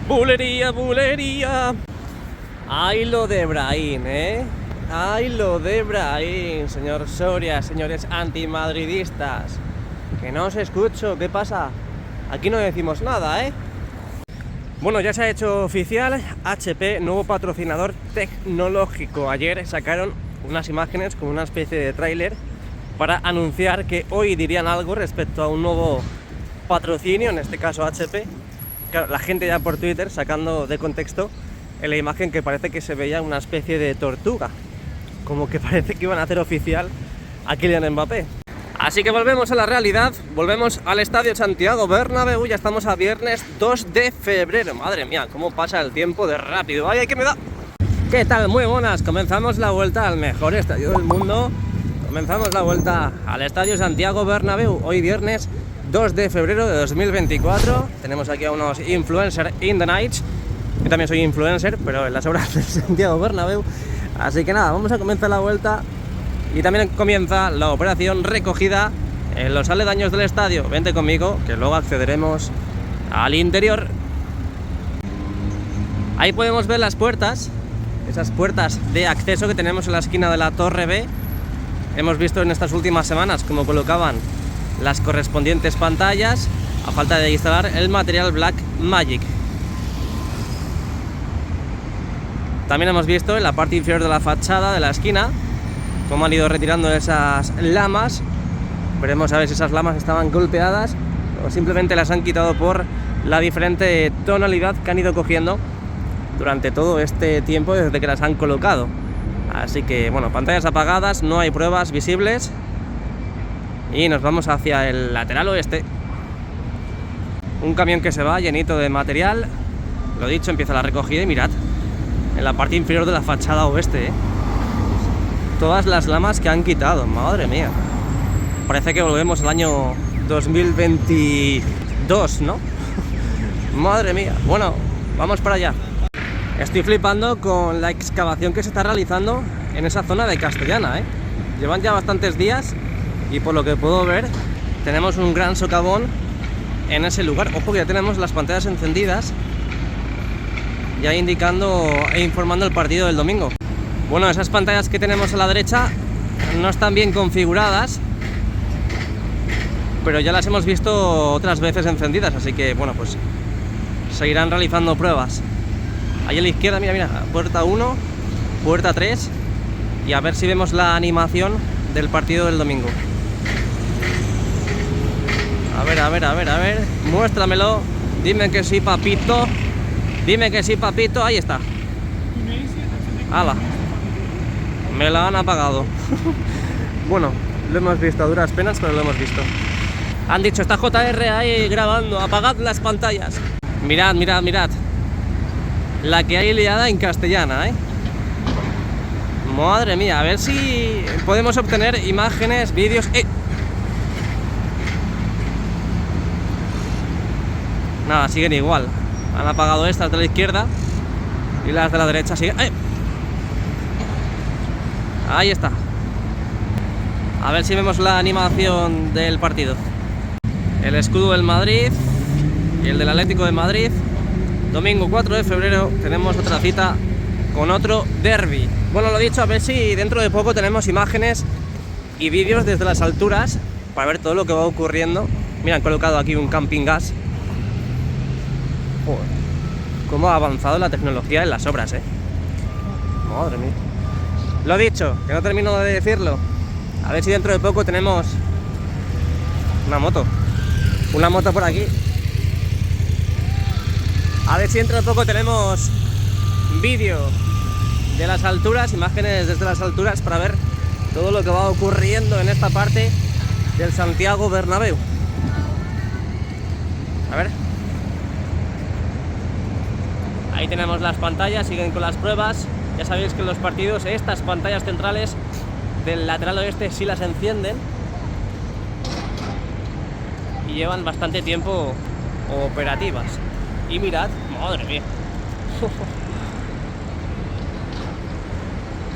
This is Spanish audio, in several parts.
Bulería, bulería. Ay, lo de Brahim, Ay, lo de Brahim, señor Soria, señores antimadridistas. Que no os escucho, ¿qué pasa? Aquí no decimos nada, Bueno, ya se ha hecho oficial, HP, nuevo patrocinador tecnológico. Ayer sacaron unas imágenes con una especie de tráiler para anunciar que hoy dirían algo respecto a un nuevo patrocinio, en este caso HP. Claro, la gente ya por Twitter sacando de contexto en la imagen que parece que se veía una especie de tortuga, como que parece que iban a hacer oficial a Kylian Mbappé. Así que volvemos a la realidad, volvemos al Estadio Santiago Bernabéu. Ya estamos a viernes 2 de febrero. Madre mía, cómo pasa el tiempo de rápido. ¡Ay, que me da! ¿Qué tal? Muy buenas. Comenzamos la vuelta al mejor estadio del mundo. Comenzamos la vuelta al Estadio Santiago Bernabéu. Hoy viernes 2 de febrero de 2024. Tenemos aquí a unos influencers in the night. Yo también soy influencer, pero en las obras del Santiago Bernabéu. Así que nada, vamos a comenzar la vuelta. Y también comienza la operación recogida en los aledaños del estadio. Vente conmigo, que luego accederemos al interior. Ahí podemos ver las puertas, esas puertas de acceso que tenemos en la esquina de la Torre B. Hemos visto en estas últimas semanas cómo colocaban las correspondientes pantallas, a falta de instalar el material Blackmagic. También hemos visto en la parte inferior de la fachada de la esquina cómo han ido retirando esas lamas. Veremos a ver si esas lamas estaban golpeadas o simplemente las han quitado por la diferente tonalidad que han ido cogiendo durante todo este tiempo desde que las han colocado. Así que bueno, pantallas apagadas, no hay pruebas visibles y nos vamos hacia el lateral oeste. Un camión que se va llenito de material. Lo dicho, empieza la recogida y mirad, en la parte inferior de la fachada oeste, todas las lamas que han quitado, madre mía. Parece que volvemos al año 2022, ¿no? Madre mía. Bueno, vamos para allá. Estoy flipando con la excavación que se está realizando en esa zona de Castellana, Llevan ya bastantes días y por lo que puedo ver tenemos un gran socavón en ese lugar. Ojo que ya tenemos las pantallas encendidas, ya indicando e informando el partido del domingo. Bueno, esas pantallas que tenemos a la derecha no están bien configuradas, pero ya las hemos visto otras veces encendidas, así que bueno, pues seguirán realizando pruebas. Ahí a la izquierda, mira, mira, puerta 1, puerta 3, y a ver si vemos la animación del partido del domingo. A ver, a ver, a ver, a ver, muéstramelo, dime que sí, papito, dime que sí, papito, ahí está. ¡Hala! Me la han apagado. Bueno, lo hemos visto a duras penas, pero lo hemos visto. Han dicho, está JR ahí grabando, apagad las pantallas. Mirad, mirad, mirad la que hay liada en Castellana, Madre mía, a ver si podemos obtener imágenes, vídeos. Nada, siguen igual. Han apagado estas de la izquierda y las de la derecha siguen. Ahí está. A ver si vemos la animación del partido. El escudo del Madrid y el del Atlético de Madrid. Domingo 4 de febrero tenemos otra cita con otro derbi. Bueno, lo dicho, a ver si dentro de poco tenemos imágenes y vídeos desde las alturas para ver todo lo que va ocurriendo. Mira, han colocado aquí un camping gas. Joder, cómo ha avanzado la tecnología en las obras, Madre mía. Lo dicho, que no termino de decirlo. A ver si dentro de poco tenemos una moto por aquí. A ver si dentro de poco tenemos vídeo de las alturas, imágenes desde las alturas para ver todo lo que va ocurriendo en esta parte del Santiago Bernabéu. A ver. Ahí tenemos las pantallas, siguen con las pruebas. Ya sabéis que en los partidos estas pantallas centrales del lateral oeste sí las encienden y llevan bastante tiempo operativas. Y mirad, madre mía,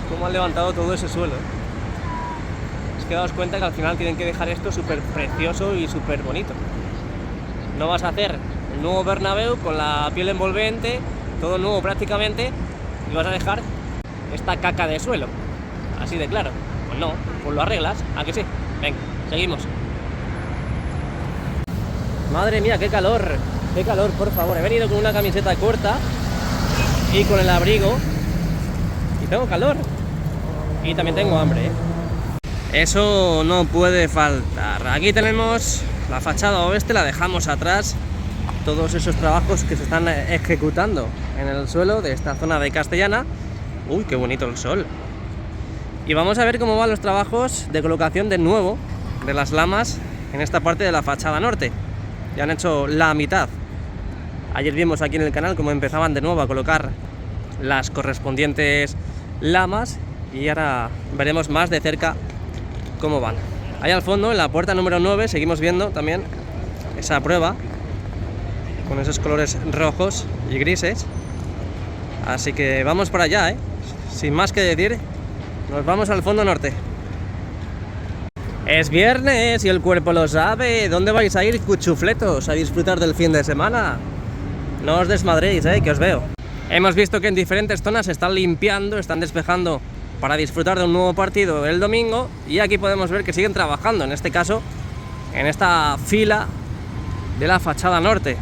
cómo han levantado todo ese suelo. Es que daos cuenta que al final tienen que dejar esto súper precioso y súper bonito. No vas a hacer el nuevo Bernabéu con la piel envolvente, todo nuevo prácticamente, y vas a dejar esta caca de suelo, así de claro. Pues no, pues lo arreglas, ¿a que sí? Venga, seguimos. Madre mía, qué calor, por favor. He venido con una camiseta corta y con el abrigo y tengo calor y también tengo hambre, ¿eh? Eso no puede faltar. Aquí tenemos la fachada oeste, la dejamos atrás. Todos esos trabajos que se están ejecutando en el suelo de esta zona de Castellana. Uy, qué bonito el sol. Y vamos a ver cómo van los trabajos de colocación de nuevo de las lamas en esta parte de la fachada norte. Ya han hecho la mitad. Ayer vimos aquí en el canal cómo empezaban de nuevo a colocar las correspondientes lamas y ahora veremos más de cerca cómo van. Ahí al fondo, en la puerta número 9, seguimos viendo también esa prueba con esos colores rojos y grises. Así que vamos para allá, ¿eh? Sin más que decir, nos vamos al fondo norte. Es viernes y el cuerpo lo sabe. ¿Dónde vais a ir, cuchufletos, a disfrutar del fin de semana? No os desmadréis, que os veo. Hemos visto que en diferentes zonas se están limpiando, están despejando para disfrutar de un nuevo partido el domingo, y aquí podemos ver que siguen trabajando, en este caso, en esta fila de la fachada norte.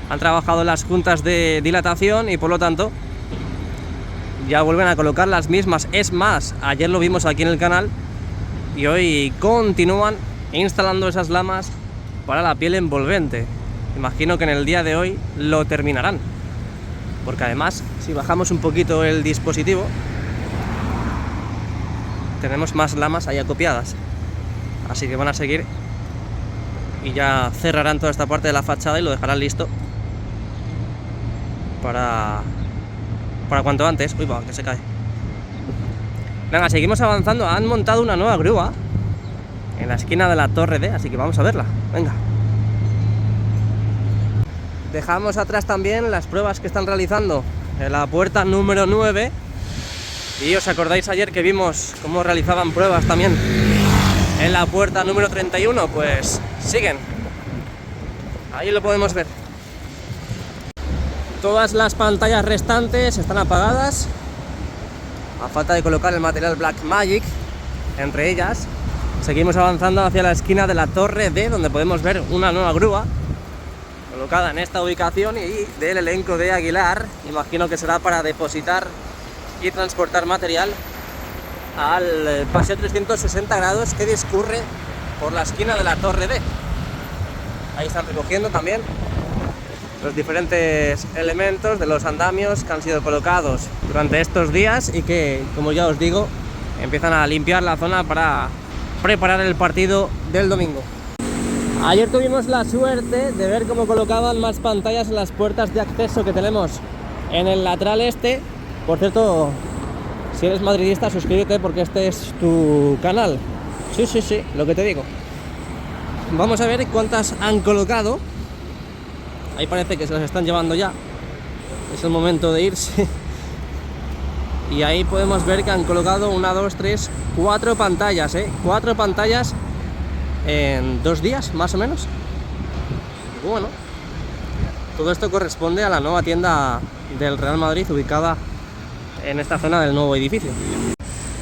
Han trabajado las juntas de dilatación y por lo tanto ya vuelven a colocar las mismas. Es más, ayer lo vimos aquí en el canal y hoy continúan instalando esas lamas para la piel envolvente. Imagino que en el día de hoy lo terminarán, porque además, si bajamos un poquito el dispositivo, tenemos más lamas ahí acopiadas. Así que van a seguir y ya cerrarán toda esta parte de la fachada y lo dejarán listo para cuanto antes. Uy, va, que se cae. Venga, seguimos avanzando. Han montado una nueva grúa en la esquina de la Torre D, así que vamos a verla. Venga. Dejamos atrás también las pruebas que están realizando en la puerta número 9. Y os acordáis ayer que vimos cómo realizaban pruebas también en la puerta número 31, pues siguen. Ahí lo podemos ver. Todas las pantallas restantes están apagadas, a falta de colocar el material Blackmagic entre ellas. Seguimos avanzando hacia la esquina de la Torre D, donde podemos ver una nueva grúa colocada en esta ubicación y del elenco de Aguilar. Imagino que será para depositar y transportar material al paseo 360 grados que discurre por la esquina de la Torre D. Ahí están recogiendo también los diferentes elementos de los andamios que han sido colocados durante estos días y que, como ya os digo, empiezan a limpiar la zona para preparar el partido del domingo. Ayer tuvimos la suerte de ver cómo colocaban más pantallas en las puertas de acceso que tenemos en el lateral este. Por cierto, si eres madridista, suscríbete porque este es tu canal. Sí, lo que te digo. Vamos a ver cuántas han colocado. Ahí parece que se las están llevando ya. Es el momento de irse. Y ahí podemos ver que han colocado 1, 2, 3, 4 pantallas, 4 pantallas en 2 días, más o menos. Bueno, todo esto corresponde a la nueva tienda del Real Madrid ubicada en esta zona del nuevo edificio.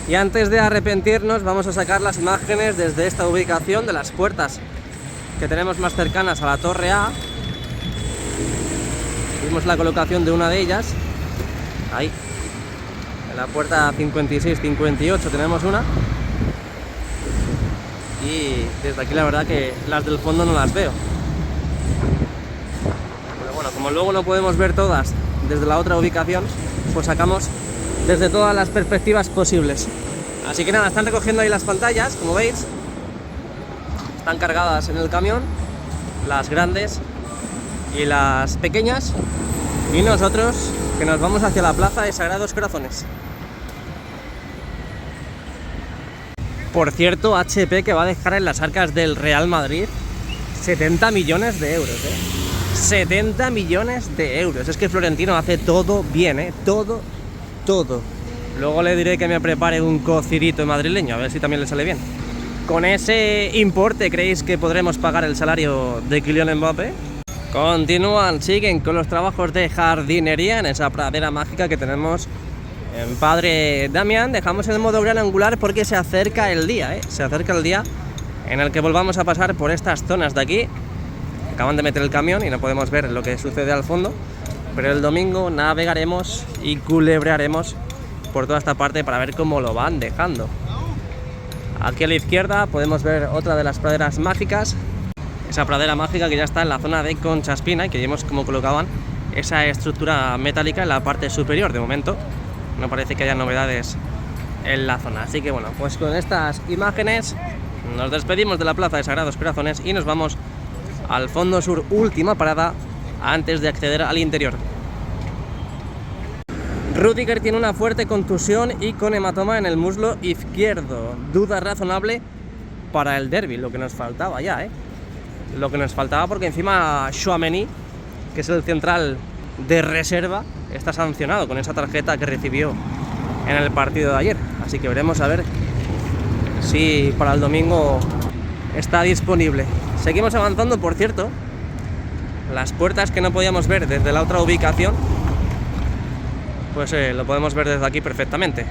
Y antes de arrepentirnos, vamos a sacar las imágenes desde esta ubicación de las puertas que tenemos más cercanas a la Torre A. Vimos la colocación de una de ellas. Ahí, en la puerta 56-58 tenemos una. Y desde aquí la verdad que las del fondo no las veo. Pero bueno, como luego no podemos ver todas desde la otra ubicación, pues sacamos desde todas las perspectivas posibles. Así que nada, están recogiendo ahí las pantallas, como veis. Están cargadas en el camión, las grandes y las pequeñas. Y nosotros que nos vamos hacia la plaza de Sagrados Corazones. Por cierto, HP que va a dejar en las arcas del Real Madrid 70 millones de euros, 70 millones de euros. Es que Florentino hace todo bien, todo. Luego le diré que me prepare un cocidito madrileño, a ver si también le sale bien. ¿Con ese importe creéis que podremos pagar el salario de Kylian Mbappé? Continúan, siguen con los trabajos de jardinería en esa pradera mágica que tenemos en Padre Damián. Dejamos el modo gran angular porque se acerca el día, se acerca el día en el que volvamos a pasar por estas zonas de aquí. Acaban de meter el camión y no podemos ver lo que sucede al fondo, pero el domingo navegaremos y culebrearemos por toda esta parte para ver cómo lo van dejando. Aquí a la izquierda podemos ver otra de las praderas mágicas, esa pradera mágica que ya está en la zona de Concha Espina y que vemos cómo colocaban esa estructura metálica en la parte superior. De momento no parece que haya novedades en la zona, así que bueno, pues con estas imágenes nos despedimos de la Plaza de Sagrados Corazones y nos vamos al fondo sur, última parada antes de acceder al interior. Rüdiger tiene una fuerte contusión y con hematoma en el muslo izquierdo. Duda razonable para el derbi, lo que nos faltaba ya, Lo que nos faltaba, porque encima Tchouaméni, que es el central de reserva, está sancionado con esa tarjeta que recibió en el partido de ayer. Así que veremos a ver si para el domingo está disponible. Seguimos avanzando, por cierto. Las puertas que no podíamos ver desde la otra ubicación, pues lo podemos ver desde aquí perfectamente.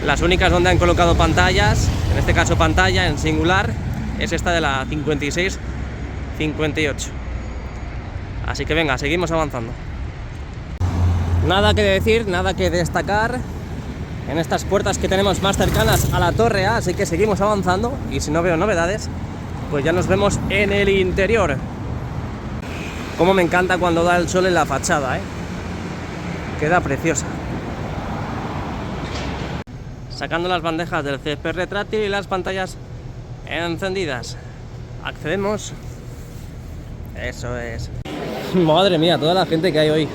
Las únicas donde han colocado pantallas, en este caso pantalla en singular, es esta de la 56-58. Así que venga, seguimos avanzando. Nada que decir, nada que destacar en estas puertas que tenemos más cercanas a la Torre A, así que seguimos avanzando y si no veo novedades, pues ya nos vemos en el interior. Como me encanta cuando da el sol en la fachada, queda preciosa. Sacando las bandejas del césped retráctil y las pantallas encendidas. Accedemos. Eso es. Madre mía, toda la gente que hay hoy.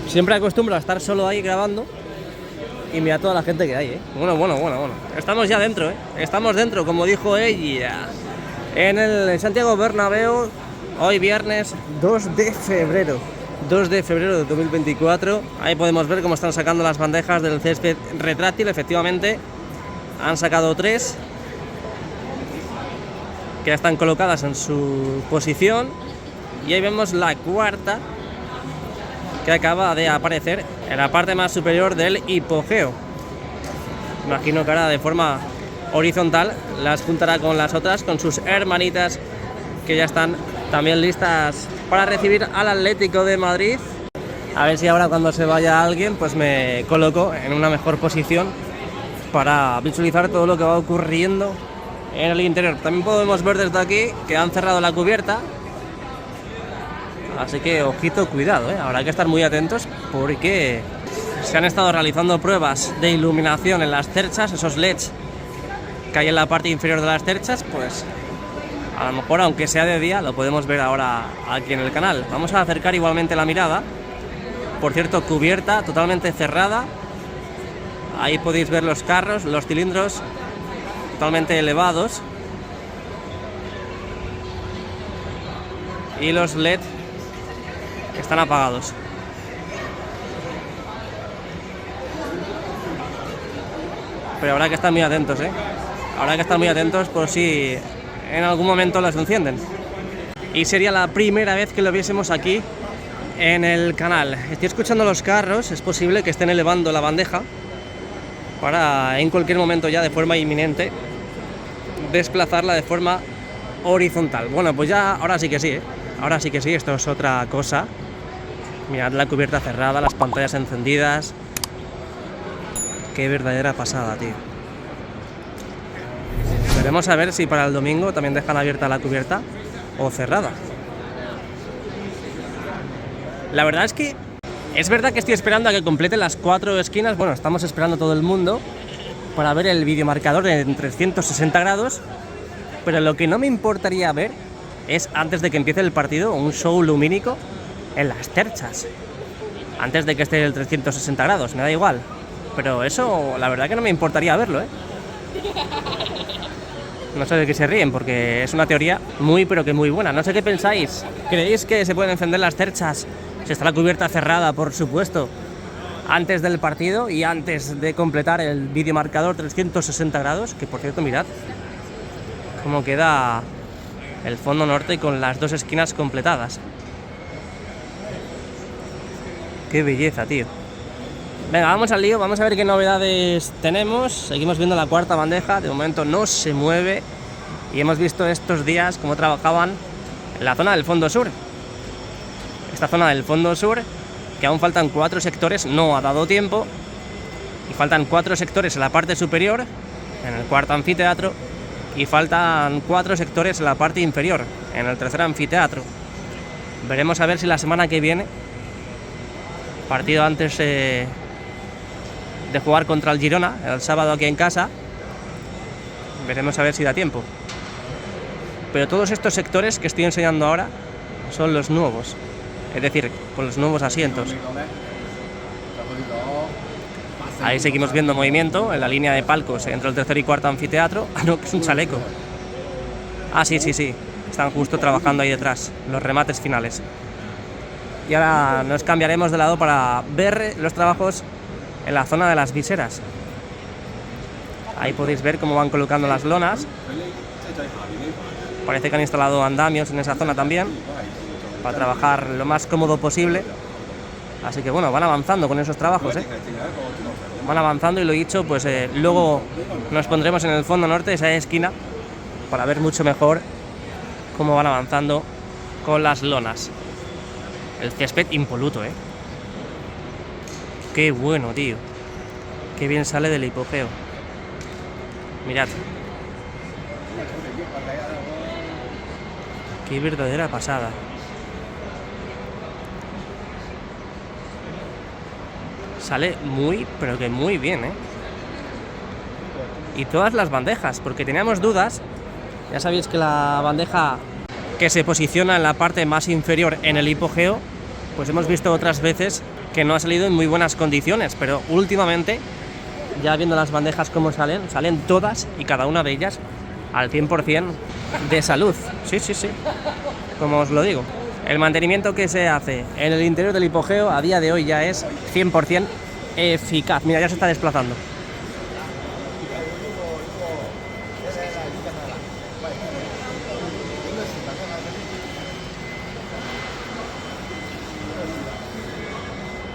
Siempre acostumbro a estar solo ahí grabando y mira toda la gente que hay, Bueno. Estamos ya dentro, Estamos dentro, como dijo ella. En el Santiago Bernabéu, hoy viernes 2 de febrero. 2 de febrero de 2024. Ahí podemos ver cómo están sacando las bandejas del césped retráctil. Efectivamente, han sacado 3 que ya están colocadas en su posición. Y ahí vemos la cuarta que acaba de aparecer en la parte más superior del hipogeo. Imagino que ahora de forma horizontal las juntará con las otras, con sus hermanitas que ya están también listas para recibir al Atlético de Madrid. A ver si ahora cuando se vaya alguien pues me coloco en una mejor posición para visualizar todo lo que va ocurriendo en el interior. También podemos ver desde aquí que han cerrado la cubierta, así que ojito, cuidado, habrá que estar muy atentos porque se han estado realizando pruebas de iluminación en las cerchas, esos LEDs que hay en la parte inferior de las cerchas, pues a lo mejor aunque sea de día lo podemos ver ahora aquí en el canal. Vamos a acercar igualmente la mirada. Por cierto, cubierta totalmente cerrada. Ahí podéis ver los carros, los cilindros totalmente elevados y los LED están apagados. Pero habrá que estar muy atentos, habrá que estar muy atentos por si en algún momento las encienden. Y sería la primera vez que lo viésemos aquí en el canal. Estoy escuchando los carros, es posible que estén elevando la bandeja para en cualquier momento ya de forma inminente desplazarla de forma horizontal. Bueno, pues ya ahora sí que sí, ahora sí que sí, esto es otra cosa. Mirad la cubierta cerrada, las pantallas encendidas. Qué verdadera pasada, tío. Veremos a ver si para el domingo también dejan abierta la cubierta o cerrada. La verdad es que es verdad que estoy esperando a que completen las 4 esquinas. Bueno, estamos esperando todo el mundo para ver el videomarcador en 360 grados. Pero lo que no me importaría ver es, antes de que empiece el partido, un show lumínico en las cerchas. Antes de que esté el 360 grados, me da igual. Pero eso, la verdad que no me importaría verlo, No sé de qué se ríen, porque es una teoría muy, pero que muy buena. No sé qué pensáis. ¿Creéis que se pueden encender las cerchas si está la cubierta cerrada, por supuesto, antes del partido y antes de completar el videomarcador 360 grados? Que, por cierto, mirad cómo queda el fondo norte con las dos esquinas completadas. Qué belleza, tío. Venga, vamos al lío, vamos a ver qué novedades tenemos. Seguimos viendo la cuarta bandeja, de momento no se mueve. Y hemos visto estos días cómo trabajaban en la zona del fondo sur. Esta zona del fondo sur, que aún faltan 4 sectores, no ha dado tiempo. Y faltan 4 sectores en la parte superior, en el cuarto anfiteatro. Y faltan 4 sectores en la parte inferior, en el tercer anfiteatro. Veremos a ver si la semana que viene, partido antes de jugar contra el Girona, el sábado aquí en casa, veremos a ver si da tiempo. Pero todos estos sectores que estoy enseñando ahora son los nuevos, es decir, con los nuevos asientos. Ahí seguimos viendo movimiento en la línea de palcos entre el tercer y cuarto anfiteatro. Ah, no, que es un chaleco. Ah, sí, están justo trabajando ahí detrás, los remates finales. Y ahora nos cambiaremos de lado para ver los trabajos en la zona de las viseras. Ahí podéis ver cómo van colocando las lonas. Parece que han instalado andamios en esa zona también, para trabajar lo más cómodo posible. Así que bueno, van avanzando con esos trabajos, Van avanzando y lo dicho, pues luego nos pondremos en el fondo norte, esa esquina, para ver mucho mejor cómo van avanzando con las lonas. El césped impoluto, Qué bueno, tío. Qué bien sale del hipogeo. Mirad. Qué verdadera pasada. Sale muy, pero que muy bien, Y todas las bandejas, porque teníamos dudas. Ya sabéis que la bandeja que se posiciona en la parte más inferior en el hipogeo, pues hemos visto otras veces que no ha salido en muy buenas condiciones, pero últimamente, ya viendo las bandejas cómo salen todas y cada una de ellas al 100% de salud. Sí, como os lo digo. El mantenimiento que se hace en el interior del hipogeo a día de hoy ya es 100% eficaz. Mira, ya se está desplazando.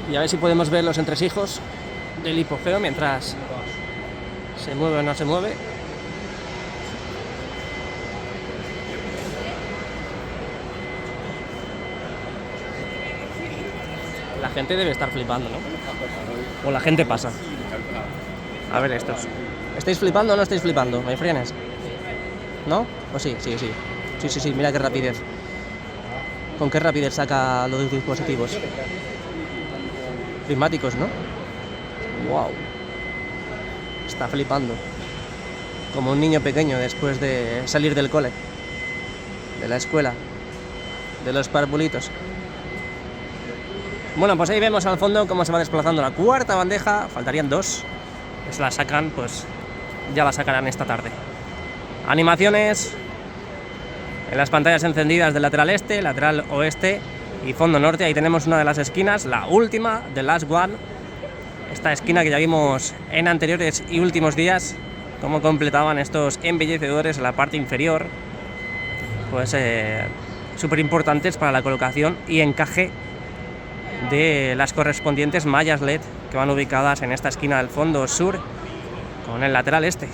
Y a ver si podemos ver los entresijos del hipogeo mientras se mueve o no se mueve. La gente debe estar flipando, ¿no? O la gente pasa. A ver estos. ¿Estáis flipando o no estáis flipando, my friends? ¿No? ¿O sí? Sí, mira qué rapidez. Con qué rapidez saca los dispositivos. Prismáticos, ¿no? Wow. Está flipando. Como un niño pequeño después de salir del cole, de la escuela, de los parvulitos. Bueno, pues ahí vemos al fondo cómo se va desplazando la cuarta bandeja. Faltarían 2. Si la sacan, pues ya la sacarán esta tarde. Animaciones en las pantallas encendidas del lateral este, lateral oeste y fondo norte. Ahí tenemos una de las esquinas, la última, the last one. Esta esquina que ya vimos en anteriores y últimos días, cómo completaban estos embellecedores en la parte inferior, pues súper importantes para la colocación y encaje de las correspondientes mallas LED que van ubicadas en esta esquina del fondo sur con el lateral este.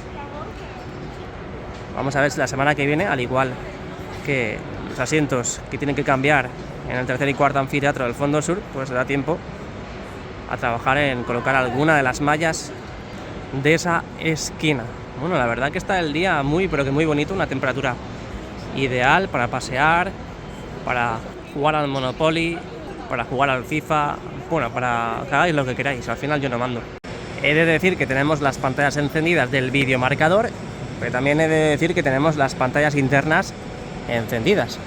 Vamos a ver si la semana que viene, al igual que los asientos que tienen que cambiar en el tercer y cuarto anfiteatro del fondo sur, pues da tiempo a trabajar en colocar alguna de las mallas de esa esquina. Bueno, la verdad que está el día muy, pero que muy bonito, una temperatura ideal para pasear, para jugar al Monopoly, para jugar al FIFA, bueno, para que hagáis lo que queráis, al final yo no mando. He de decir que tenemos las pantallas encendidas del videomarcador, pero también he de decir que tenemos las pantallas internas encendidas.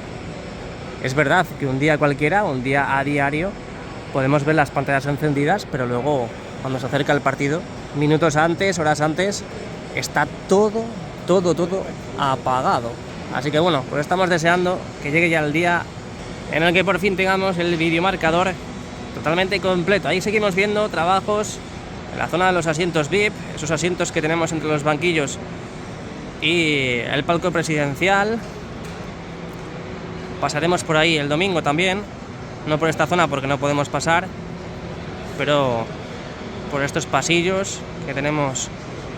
Es verdad que un día cualquiera, un día a diario, podemos ver las pantallas encendidas, pero luego, cuando se acerca el partido, minutos antes, horas antes, está todo apagado. Así que bueno, pues estamos deseando que llegue ya el día en el que por fin tengamos el videomarcador totalmente completo. Ahí seguimos viendo trabajos en la zona de los asientos VIP, esos asientos que tenemos entre los banquillos y el palco presidencial. Pasaremos por ahí el domingo también, no por esta zona porque no podemos pasar, pero por estos pasillos que tenemos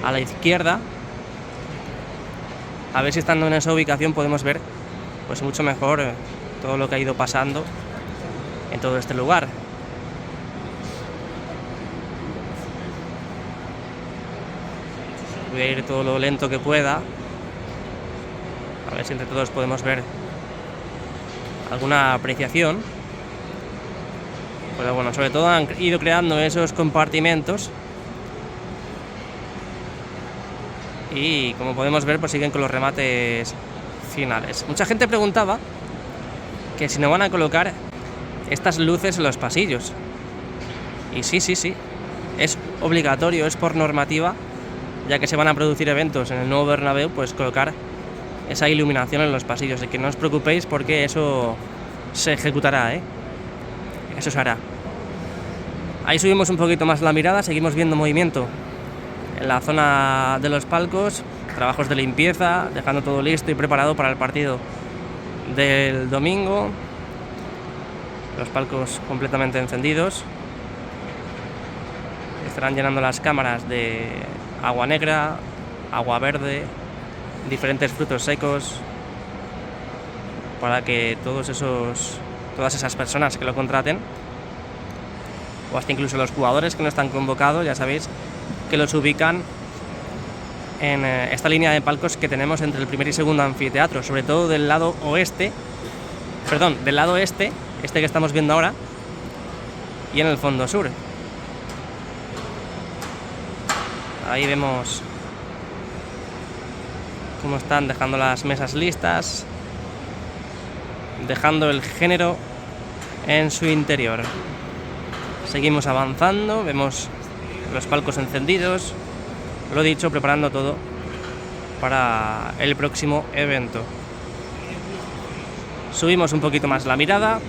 a la izquierda, a ver si estando en esa ubicación podemos ver pues mucho mejor todo lo que ha ido pasando en todo este lugar. Voy a ir todo lo lento que pueda, a ver si entre todos podemos ver alguna apreciación. Pero bueno, sobre todo han ido creando esos compartimentos y como podemos ver pues siguen con los remates finales. Mucha gente preguntaba que si no van a colocar estas luces en los pasillos, y sí, es obligatorio, es por normativa, ya que se van a producir eventos en el nuevo Bernabéu, pues colocar esa iluminación en los pasillos. Así que no os preocupéis porque eso se ejecutará, eso se hará. Ahí subimos un poquito más la mirada, seguimos viendo movimiento en la zona de los palcos, trabajos de limpieza, dejando todo listo y preparado para el partido del domingo. Los palcos completamente encendidos. Estarán llenando las cámaras de agua negra, agua verde, diferentes frutos secos, para que todas esas personas que lo contraten, o hasta incluso los jugadores que no están convocados, ya sabéis que los ubican en esta línea de palcos que tenemos entre el primer y segundo anfiteatro, sobre todo del lado oeste, del lado este que estamos viendo ahora, y en el fondo sur. Ahí vemos cómo están dejando las mesas listas, dejando el género en su interior. Seguimos avanzando, vemos los palcos encendidos, lo dicho, preparando todo para el próximo evento. Subimos un poquito más la mirada.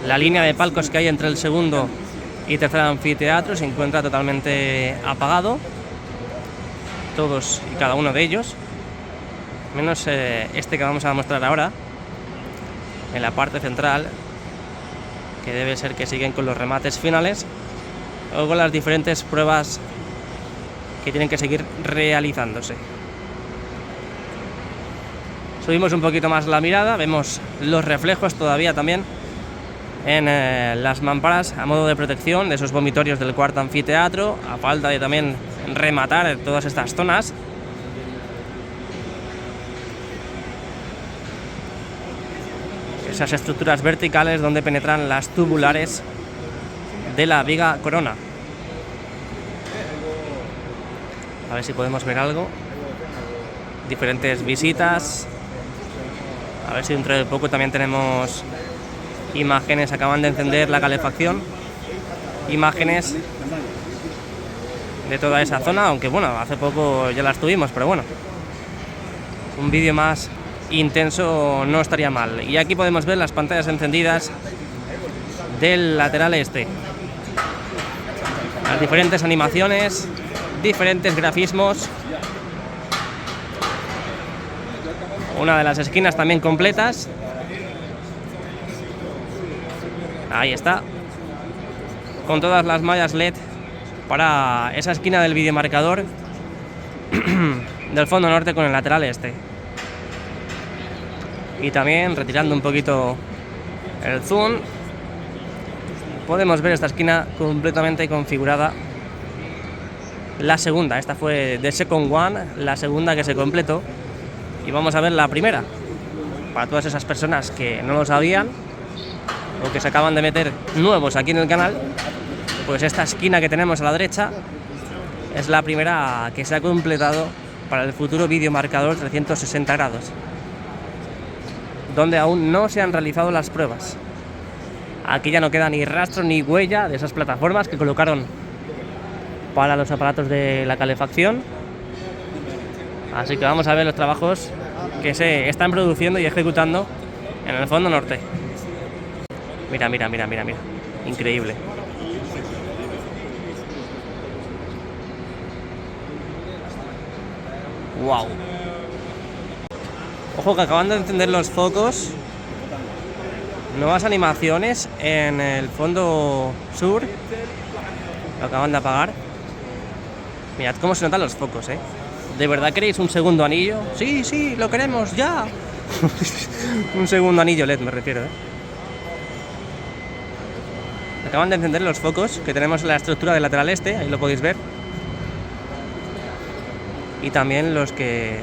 La línea de palcos que hay entre el segundo y tercer anfiteatro se encuentra totalmente apagado, todos y cada uno de ellos, menos este que vamos a mostrar ahora, en la parte central, que debe ser que siguen con los remates finales o con las diferentes pruebas que tienen que seguir realizándose. Subimos un poquito más la mirada, vemos los reflejos todavía también en las mamparas a modo de protección de esos vomitorios del cuarto anfiteatro, a falta de también rematar todas estas zonas. Esas estructuras verticales donde penetran las tubulares de la viga corona. A ver si podemos ver algo. Diferentes visitas. A ver si dentro de poco también tenemos imágenes. Acaban de encender la calefacción. Imágenes de toda esa zona, aunque bueno, hace poco ya las tuvimos, pero bueno, un vídeo más intenso no estaría mal. Y aquí podemos ver las pantallas encendidas del lateral este, las diferentes animaciones, diferentes grafismos, una de las esquinas también completas. Ahí está, con todas las mallas LED para esa esquina del videomarcador del fondo norte con el lateral este. Y también, retirando un poquito el zoom, podemos ver esta esquina completamente configurada. La segunda, esta fue The Second One, la segunda que se completó. Y vamos a ver la primera, para todas esas personas que no lo sabían o que se acaban de meter nuevos aquí en el canal. Pues esta esquina que tenemos a la derecha es la primera que se ha completado para el futuro videomarcador 360 grados, donde aún no se han realizado las pruebas. Aquí ya no queda ni rastro ni huella de esas plataformas que colocaron para los aparatos de la calefacción. Así que vamos a ver los trabajos que se están produciendo y ejecutando en el fondo norte. Mira, mira, mira, mira, mira. Increíble. Wow. Ojo que acaban de encender los focos Nuevas animaciones en el fondo sur. Lo acaban de apagar. Mirad cómo se notan los focos, ¿eh? ¿De verdad queréis un segundo anillo? Sí, sí, lo queremos, ya. Un segundo anillo LED me refiero, ¿eh? Acaban de encender los focos que tenemos en la estructura del lateral este, ahí lo podéis ver. Y también los que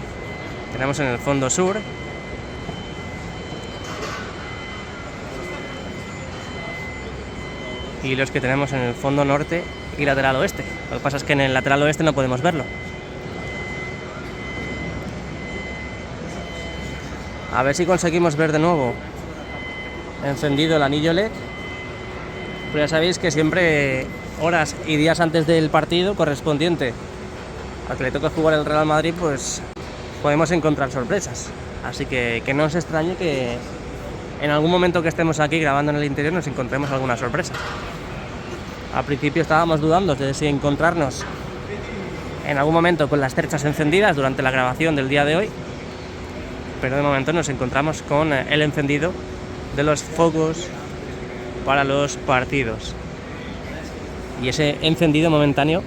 tenemos en el fondo sur. Y los que tenemos en el fondo norte y lateral oeste. Lo que pasa es que en el lateral oeste no podemos verlo. A ver si conseguimos ver de nuevo encendido el anillo LED. Pero ya sabéis que siempre horas y días antes del partido correspondiente al que le toca jugar el Real Madrid, pues podemos encontrar sorpresas. Así que no os extrañe que en algún momento que estemos aquí grabando en el interior nos encontremos alguna sorpresa. Al principio estábamos dudando de si encontrarnos en algún momento con las cerchas encendidas durante la grabación del día de hoy, pero de momento nos encontramos con el encendido de los focos para los partidos y ese encendido momentáneo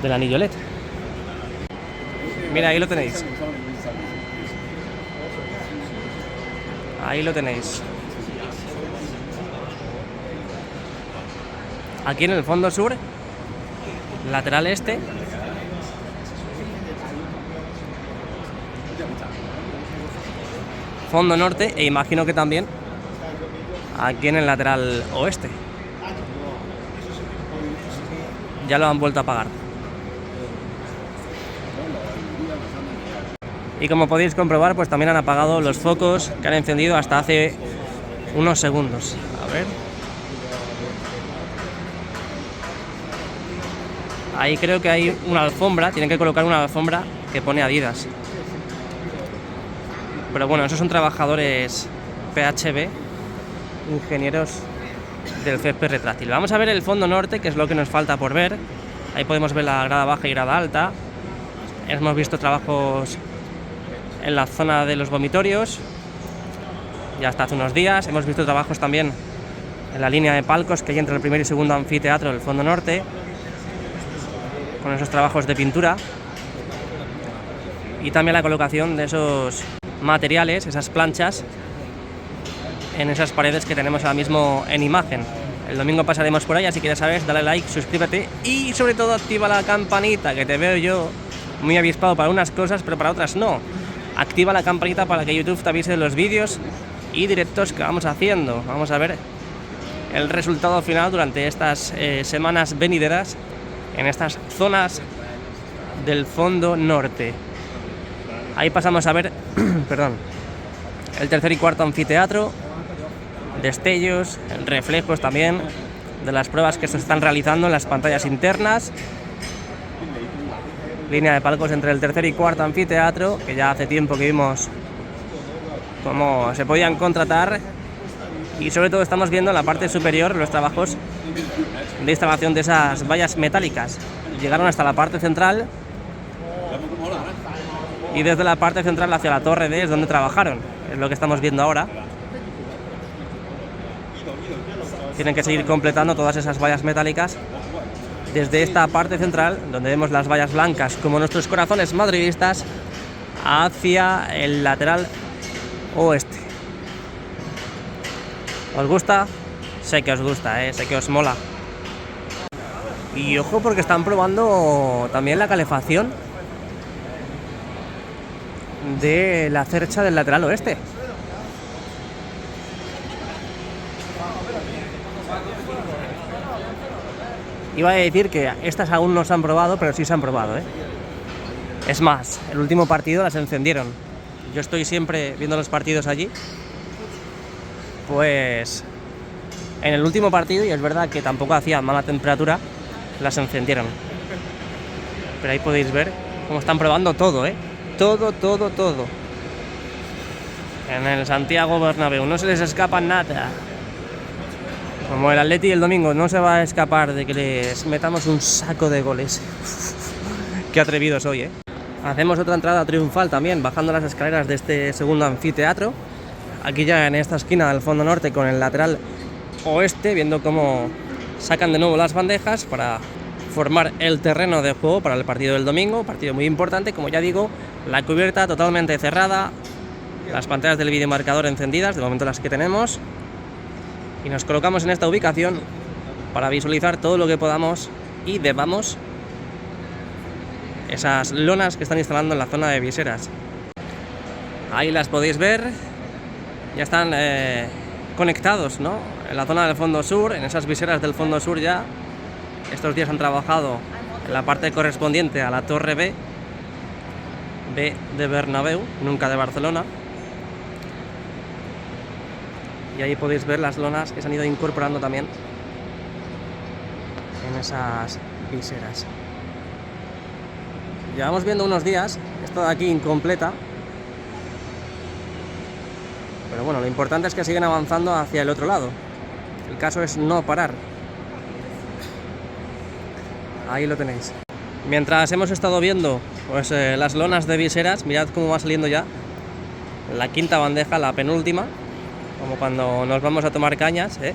del anillo LED. Mira, ahí lo tenéis. Ahí lo tenéis. Aquí en el fondo sur, lateral este, fondo norte e imagino que también aquí en el lateral oeste. Ya lo han vuelto a apagar. Y como podéis comprobar, pues también han apagado los focos que han encendido hasta hace unos segundos. A ver. Ahí creo que hay una alfombra, tienen que colocar una alfombra que pone Adidas. Pero bueno, esos son trabajadores PHB, ingenieros del césped retráctil. Vamos a ver el fondo norte, que es lo que nos falta por ver. Ahí podemos ver la grada baja y grada alta. Hemos visto trabajos en la zona de los vomitorios, ya hasta hace unos días. Hemos visto trabajos también en la línea de palcos que hay entre el primer y segundo anfiteatro del fondo norte, con esos trabajos de pintura, y también la colocación de esos materiales, esas planchas, en esas paredes que tenemos ahora mismo en imagen. El domingo pasaremos por ahí, así que ya sabes, dale like, suscríbete y sobre todo activa la campanita, que te veo yo muy avispado para unas cosas, pero para otras no. Activa la campanita para que YouTube te avise de los vídeos y directos que vamos haciendo. Vamos a ver el resultado final durante estas semanas venideras en estas zonas del fondo norte. Ahí pasamos a ver perdón, el tercer y cuarto anfiteatro, destellos, reflejos también de las pruebas que se están realizando en las pantallas internas. Línea de palcos entre el tercer y cuarto anfiteatro, que ya hace tiempo que vimos cómo se podían contratar, y sobre todo estamos viendo en la parte superior los trabajos de instalación de esas vallas metálicas. Llegaron hasta la parte central y desde la parte central hacia la torre D es donde trabajaron. Es lo que estamos viendo ahora. Tienen que seguir completando todas esas vallas metálicas desde esta parte central, donde vemos las vallas blancas como nuestros corazones madridistas, hacia el lateral oeste. ¿Os gusta? Sé que os gusta, sé que os mola. Y ojo, porque están probando también la calefacción de la cercha del lateral oeste. Iba a decir que estas aún no se han probado, pero sí se han probado, Es más, el último partido las encendieron. Yo estoy siempre viendo los partidos allí. Pues en el último partido, y es verdad que tampoco hacía mala temperatura, las encendieron. Pero ahí podéis ver cómo están probando todo, todo. En el Santiago Bernabéu no se les escapa nada. Como el Atleti el domingo no se va a escapar de que les metamos un saco de goles. Qué atrevidos hoy, Hacemos otra entrada triunfal también, bajando las escaleras de este segundo anfiteatro. aquí ya en esta esquina del fondo norte con el lateral oeste, viendo cómo sacan de nuevo las bandejas para formar el terreno de juego para el partido del domingo, partido muy importante, como ya digo, la cubierta totalmente cerrada, las pantallas del videomarcador encendidas, de momento las que tenemos, y nos colocamos en esta ubicación para visualizar todo lo que podamos y debamos esas lonas que están instalando en la zona de viseras. Ahí las podéis ver, ya están conectados, ¿no? En la zona del fondo sur, en esas viseras del fondo sur ya. Estos días han trabajado en la parte correspondiente a la Torre B de Bernabéu, nunca de Barcelona. Y ahí podéis ver las lonas que se han ido incorporando también en esas viseras. Llevamos viendo unos días, esto de aquí incompleta, pero bueno, lo importante es que siguen avanzando hacia el otro lado. El caso es no parar. Ahí lo tenéis. Mientras hemos estado viendo pues las lonas de viseras, mirad cómo va saliendo ya la quinta bandeja, la penúltima, como cuando nos vamos a tomar cañas, ¿eh?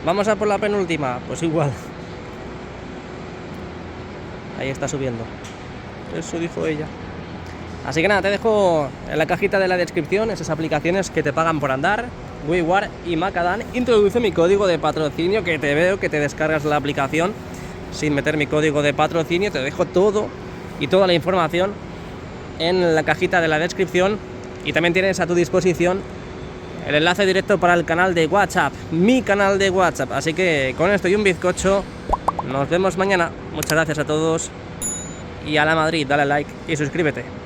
Vamos a por la penúltima, pues igual. Ahí está subiendo. Eso dijo ella. Así que nada, te dejo en la cajita de la descripción esas aplicaciones que te pagan por andar, WeWar y Macadam. Introduce mi código de patrocinio, que te veo que te descargas la aplicación sin meter mi código de patrocinio. Te dejo todo y toda la información en la cajita de la descripción, y también tienes a tu disposición el enlace directo para el canal de WhatsApp, mi canal de WhatsApp. Así que con esto y un bizcocho, nos vemos mañana. Muchas gracias a todos y a la Madrid, dale like y suscríbete.